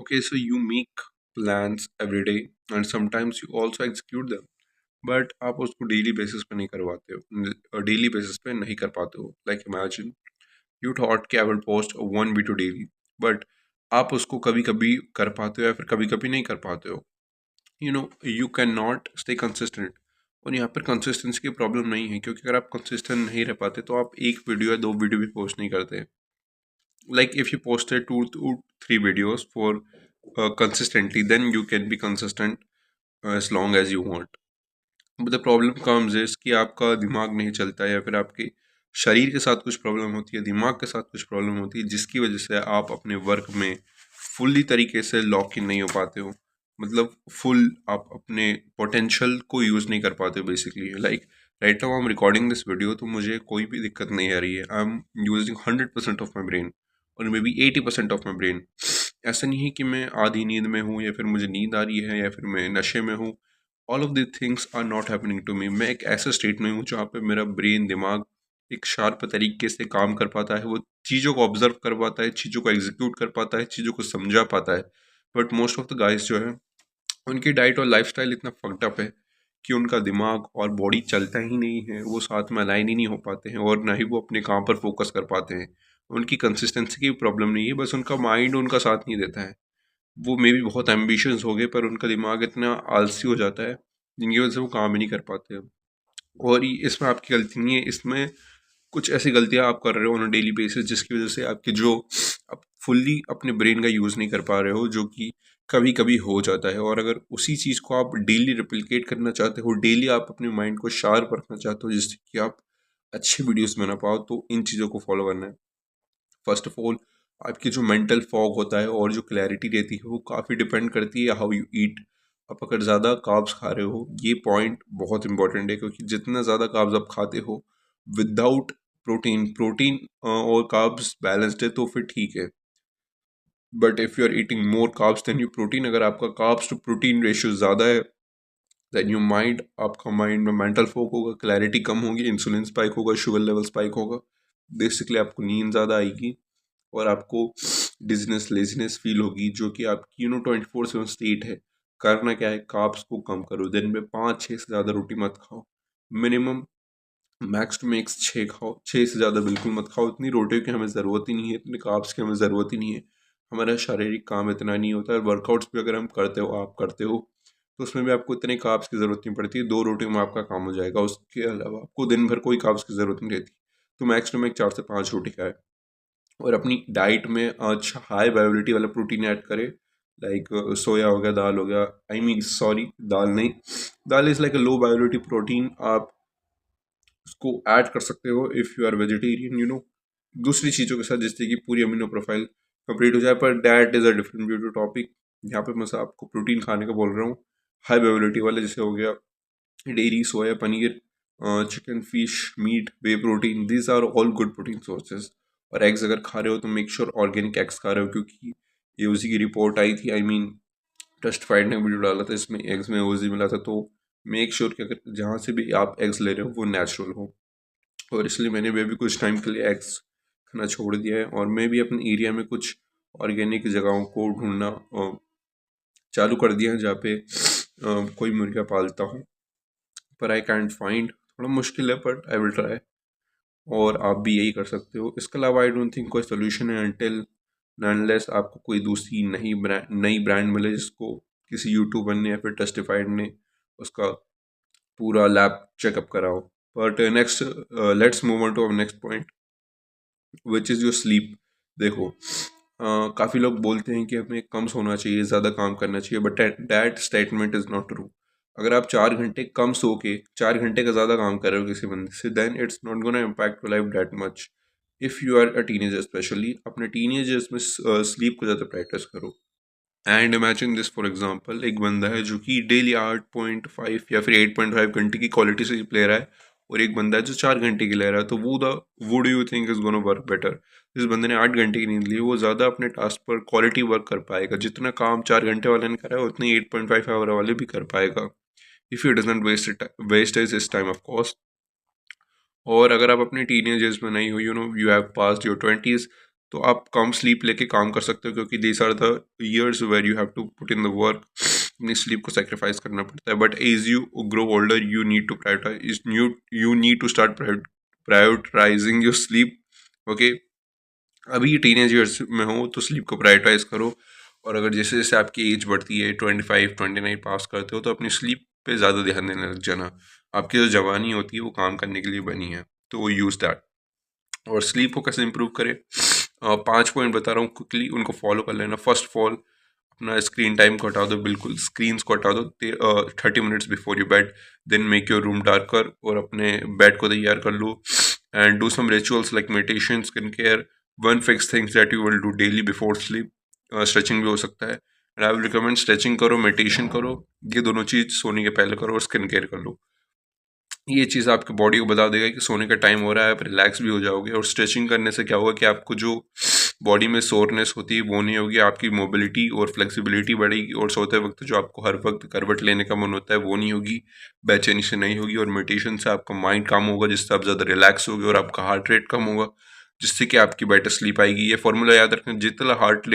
Okay, so you make plans every day and sometimes you also execute them. But आप उसको daily basis पे नहीं करवाते हो, डेली बेसिस पे नहीं कर पाते हो. लाइक इमेजिन यू थॉट कि I will post one video daily, but आप उसको कभी कभी कर पाते हो या फिर कभी कभी नहीं कर पाते हो. You can not stay consistent. और यहाँ पर कंसिस्टेंसी की प्रॉब्लम नहीं है, क्योंकि अगर आप कंसिस्टेंट नहीं रह पाते तो आप एक वीडियो या दो वीडियो भी पोस्ट नहीं करते. Like if you posted 2 to 3 videos for consistently, then you can be consistent as long as you want. But the problem comes is कि आपका दिमाग नहीं चलता है या फिर आपके शरीर के साथ कुछ प्रॉब्लम होती है, दिमाग के साथ कुछ प्रॉब्लम होती है, जिसकी वजह से आप अपने वर्क में फुल्ली तरीके से लॉक इन नहीं हो पाते हो. मतलब फुल आप अपने पोटेंशियल को यूज़ नहीं कर पाते हो basically. Like right now I am recording this video, तो मुझे कोई भी दिक्कत नहीं आ रही है. I am using 100% of my brain और maybe 80% of my brain. ऐसा नहीं है कि मैं आधी नींद में हूँ या फिर मुझे नींद आ रही है या फिर मैं नशे में हूँ. All of this things are not happening to me. मैं एक ऐसे स्टेट में हूँ जहाँ पे मेरा ब्रेन दिमाग एक शार्प तरीके से काम कर पाता है, वो चीज़ों को ऑब्जर्व कर पाता है, चीज़ों को एग्जीक्यूट कर पाता है, चीज़ों को समझा पाता है. But most of the guys जो है, उनकी डाइट और लाइफस्टाइल इतना फक्ड अप है कि उनका दिमाग और बॉडी चलता ही नहीं है, वो साथ में अलाइन ही नहीं हो पाते हैं और ना ही वो अपने काम पर फोकस कर पाते हैं. उनकी कंसिस्टेंसी की प्रॉब्लम नहीं है, बस उनका माइंड उनका साथ नहीं देता है. वो मे बी बहुत एम्बिशियस हो गए पर उनका दिमाग इतना आलसी हो जाता है जिनकी वजह से वो काम ही नहीं कर पाते. और इसमें आपकी गलती नहीं है, इसमें कुछ ऐसी गलतियां आप कर रहे हो ऑन अ डेली बेसिस जिसकी वजह से आपके जो आप फुल्ली अपने ब्रेन का यूज़ नहीं कर पा रहे हो, जो कि कभी कभी हो जाता है. और अगर उसी चीज़ को आप डेली रिप्लिकेट करना चाहते हो, डेली आप अपने माइंड को शार्प रखना चाहते हो जिससे कि आप अच्छे वीडियोस बना पाओ, तो इन चीज़ों को फॉलो करना है. फर्स्ट ऑफ ऑल, आपकी जो मेंटल फॉग होता है और जो क्लैरिटी रहती है वो काफ़ी डिपेंड करती है हाउ यू ईट. आप अगर ज़्यादा कार्ब्स खा रहे हो, ये पॉइंट बहुत इंपॉर्टेंट है, क्योंकि जितना ज़्यादा कार्ब्स आप खाते हो विदाउट प्रोटीन प्रोटीन और कार्ब्स बैलेंस्ड है तो फिर ठीक है. But if you are eating more carbs then you protein, अगर आपका कार्ब्स टू प्रोटीन रेशियो ज़्यादा है, देन यू माइंड आपका माइंड में मेंटल फोक होगा, क्लैरिटी कम होगी, इंसुलिन स्पाइक होगा, शुगर लेवल स्पाइक होगा. बेसिकली आपको नींद ज़्यादा आएगी और आपको डिजीनेस लेजीनेस फील होगी, जो कि आपकी 24/7 स्टेट है. करना क्या है, कार्ब्स को कम करो. दिन में 5-6 से ज़्यादा रोटी मत खाओ. मिनिमम मैक्स टू मैक्स 6 खाओ, 6 से ज़्यादा बिल्कुल मत खाओ. इतनी रोटियों की हमें ज़रूरत ही नहीं है, इतने कार्ब्स की हमें ज़रूरत ही नहीं है. हमारा शारीरिक काम इतना नहीं होता है. वर्कआउट्स भी अगर हम करते हो, आप करते हो, तो उसमें भी आपको इतने कार्ब्स की ज़रूरत नहीं पड़ती. 2 रोटियों में आपका काम हो जाएगा. उसके अलावा आपको दिन भर कोई कार्ब्स की ज़रूरत नहीं रहती. तो मैक्स टू मैक्स 4 से 5 रोटी खाए और अपनी डाइट में अच्छा हाई वाइबिलिटी वाला प्रोटीन ऐड करें. लाइक सोया हो गया, दाल हो गया, आई मीन सॉरी, दाल नहीं, dal is like a low viability protein. आप उसको ऐड कर सकते हो इफ़ यू आर वेजिटेरियन, दूसरी चीज़ों के साथ, जिससे कि पूरी अमीनो प्रोफाइल कंप्लीट हो जाए. पर that is a different video topic. यहाँ पे मैं आपको प्रोटीन खाने का बोल रहा हूँ, हाई वाइबिलिटी वाले, जैसे हो गया dairy, soya, paneer, chicken, fish, meat, whey protein. These are all good protein sources. और एग्स अगर खा रहे हो तो मेक श्योर ऑर्गेनिक एग्स खा रहे हो, क्योंकि ये उसी की रिपोर्ट आई थी, आई मीन टेस्टिफाइड ने वीडियो डाला था, इसमें एग्स में ओजी मिला था. तो मेक श्योर कि अगर जहाँ से भी आप एग्स ले रहे हो वो नेचुरल हो. और इसलिए मैंने भी अभी कुछ टाइम के लिए एग्स खाना छोड़ दिया है और मैं भी अपने एरिया में कुछ ऑर्गेनिक जगहों को ढूंढना चालू कर दिया है जहाँ पे कोई मुर्गा पालता हूँ. पर आई कैंट फाइंड, थोड़ा मुश्किल है, बट आई विल ट्राई. और आप भी यही कर सकते हो. इसके अलावा आई डोंट थिंक कोई सोल्यूशन है अनटिल अनलेस आपको कोई दूसरी नई ब्रांड मिले जिसको किसी यूट्यूबर ने या फिर टेस्टिफाइड ने उसका पूरा लैब चेकअप कराओ. But next, let's move on to our next point, which is your sleep. देखो, काफ़ी लोग बोलते हैं कि हमें कम सोना चाहिए, ज़्यादा काम करना चाहिए, but that statement is not true. अगर आप 4 घंटे कम सो के 4 घंटे का ज़्यादा काम कर रहे हो किसी बंदे से, then it's not gonna impact your life that much. If you are a teenager, specially अपने टीनेजर्स में स्लीप को ज़्यादा प्रैक्टिस करो. And imagine this, for example, एक बंदा है जो कि डेली 8.5 या फिर 8.5 घंटे की क्वालिटी स्लीप ले रहा है और एक बंदा है जो 4 घंटे की ले रहा है. तो वो do you think is gonna work better? जिस बंदे ने 8 घंटे की नींद ली वो ज़्यादा अपने टास्क पर क्वालिटी वर्क कर पाएगा. जितना काम 4 घंटे वाले ने करा है उतनी 8.5 आवर वाले भी कर पाएगा, if you doesn't waste is time of course. और अगर आप अपने टीनेजर्स में नहीं हो, you have pass your 20s, तो आप कम स्लीप लेके काम कर सकते हो, क्योंकि these are the years where you have to put in the work. अपनी स्लीप को सेक्रीफाइस करना पड़ता है, but as you grow older you need to prioritise, you need to start prioritising your sleep. Okay, अभी teenage years में हो तो sleep को प्रायोरिटाइज करो, और अगर जैसे जैसे आपकी एज बढ़ती है 25-29 पास करते हो तो अपनी स्लीप पे ज़्यादा ध्यान देने लग जाना। आपकी जो जवानी होती है वो काम करने के लिए बनी है, तो वो यूज़ दैट। और स्लीप को कैसे इंप्रूव करें, 5 पॉइंट बता रहा हूँ क्विकली, उनको फॉलो कर लेना। फर्स्ट ऑफ ऑल, अपना स्क्रीन टाइम को हटा दो, बिल्कुल स्क्रीन्स को हटा दो 30 minutes before you bed. Then make your room darker, और अपने बेड को तैयार कर लो। And do some rituals like meditation, skin care, one fix things that you will do daily before sleep. Stretching भी हो सकता है, and I will recommend stretching करो, मेडिटेशन करो, ये दोनों चीज़ सोने के पहले करो, और स्किन केयर कर लो। ये चीज़ आपके बॉडी को बता देगा कि सोने का टाइम हो रहा है, आप रिलैक्स भी हो जाओगे। और स्ट्रेचिंग करने से क्या होगा कि आपको जो बॉडी में सोरनेस होती है वो नहीं होगी, आपकी मोबिलिटी और फ्लेक्सिबिलिटी बढ़ेगी, और सोते वक्त जो आपको हर वक्त करवट लेने का मन होता है वो नहीं होगी, बेचैनी से नहीं होगी। और मेडिटेशन से आपका माइंड काम होगा, जिससे आप ज़्यादा रिलैक्स होगे, और आपका हार्ट रेट कम होगा, जिससे कि आपकी बेटर स्लीप आएगी। ये फॉर्मूला याद रखें, जितना हार्ट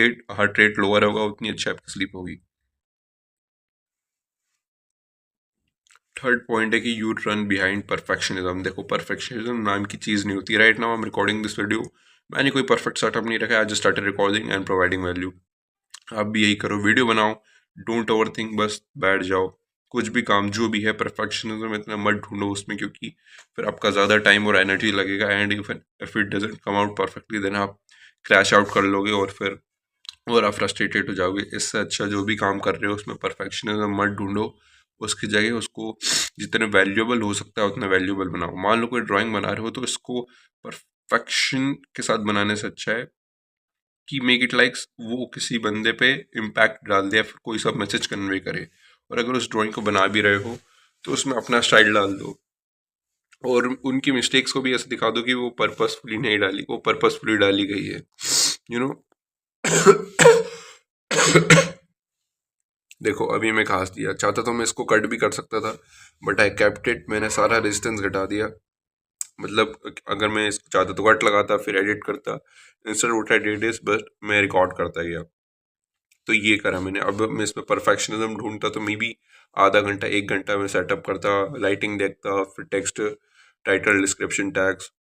रेट लोअर होगा उतनी अच्छी आपकी स्लीप होगी। थर्ड पॉइंट है कि यू रन बिहाइंड परफेक्शनिज्म। देखो, परफेक्शनिज्म नाम की चीज़ नहीं होती। Right now I am recording this video, मैंने कोई परफेक्ट सेटअप नहीं रखा, I just started recording and providing value. आप भी यही करो, वीडियो बनाओ, डोंट ओवर थिंक, बस बैठ जाओ। कुछ भी काम जो भी है, परफेक्शनिज्म इतना मत ढूंढो उसमें, क्योंकि फिर आपका ज़्यादा टाइम और एनर्जी लगेगा, and if it doesn't come out perfectly then आप क्रैश आउट कर लोगे, और आप फ्रस्ट्रेटेड हो जाओगे। इससे अच्छा जो भी काम कर रहे हो उसमें परफेक्शनिज्म मत ढूंढो, उसकी जगह उसको जितने वैल्यूएबल हो सकता है उतना वैल्यूएबल बनाओ। मान लो कोई ड्राइंग बना रहे हो तो इसको परफेक्शन के साथ बनाने से अच्छा है कि मेक इट लाइक वो किसी बंदे पे इम्पैक्ट डाल दे, या फिर कोई सा मैसेज कन्वे करे। और अगर उस ड्राइंग को बना भी रहे हो तो उसमें अपना स्टाइल डाल दो, और उनकी मिस्टेक्स को भी ऐसे दिखा दो कि वो पर्पसफुली नहीं डाली, वो पर्पसफुली डाली गई है, यू नो। देखो, अभी मैं खास दिया, चाहता तो मैं इसको कट भी कर सकता था, बट आई केप्ट इट। मैंने सारा रेजिस्टेंस घटा दिया, मतलब अगर मैं इसको चाहता तो कट लगाता, फिर एडिट करता। Instead what I did is बस मैं रिकॉर्ड करता गया। तो ये करा मैंने। अब मैं इसमें परफेक्शनिज्म ढूंढता तो मे बी आधा घंटा 1 घंटा में सेटअप करता, लाइटिंग देखता, फिर टेक्स्ट, टाइटल, डिस्क्रिप्शन, टैग्स,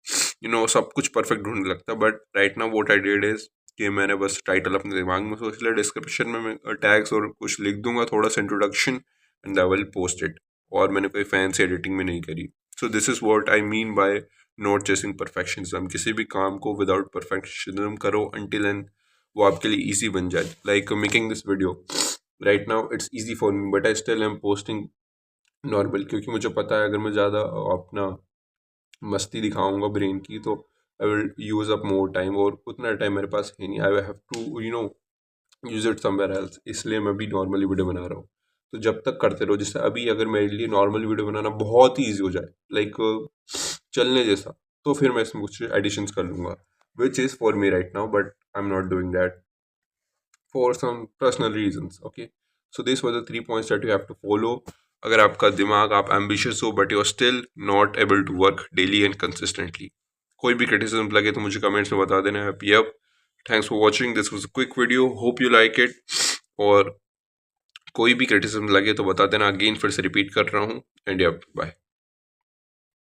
सब कुछ परफेक्ट ढूंढने लगता। But right now what I did is कि मैंने बस टाइटल अपने दिमाग में सोच लिया, डिस्क्रिप्शन में मैं टैग्स और कुछ लिख दूंगा, थोड़ा सा introduction, and I will post it. और मैंने कोई फैंसी एडिटिंग में नहीं करी। So this is what I mean by not chasing perfectionism. किसी भी काम को विदाउट परफेक्शनिज्म करो अंटिल एंड वो आपके लिए इजी बन जाए। Like making this video right now it's easy for me, but I still am posting normal, क्योंकि मुझे पता है अगर मैं ज़्यादा अपना मस्ती दिखाऊंगा ब्रेन की तो I will use up more time, और उतना टाइम मेरे पास है नहीं। I have to use it somewhere else, इसलिए मैं भी नॉर्मली वीडियो बना रहा हूँ। तो जब तक करते रहो, जैसे अभी अगर मेरे लिए नॉर्मल वीडियो बनाना बहुत ही ईजी हो जाए, लाइक चलने जैसा, तो फिर मैं इसमें कुछ एडिशंस कर लूँगा, which is for me right now, but I am not doing that for some personal reasons. Okay, so these were the 3 points that you have to follow. अगर आपका दिमाग, आप एम्बिशियस हो but you are still not able to work daily and consistently, कोई भी criticism लगे तो मुझे कमेंट्स में बता देना है। Yup, thanks for watching, this was a quick video, hope you like it. और कोई भी क्रिटिसिज्म लगे तो बता देना, अगेन फिर से रिपीट कर रहा हूँ। And yup, bye.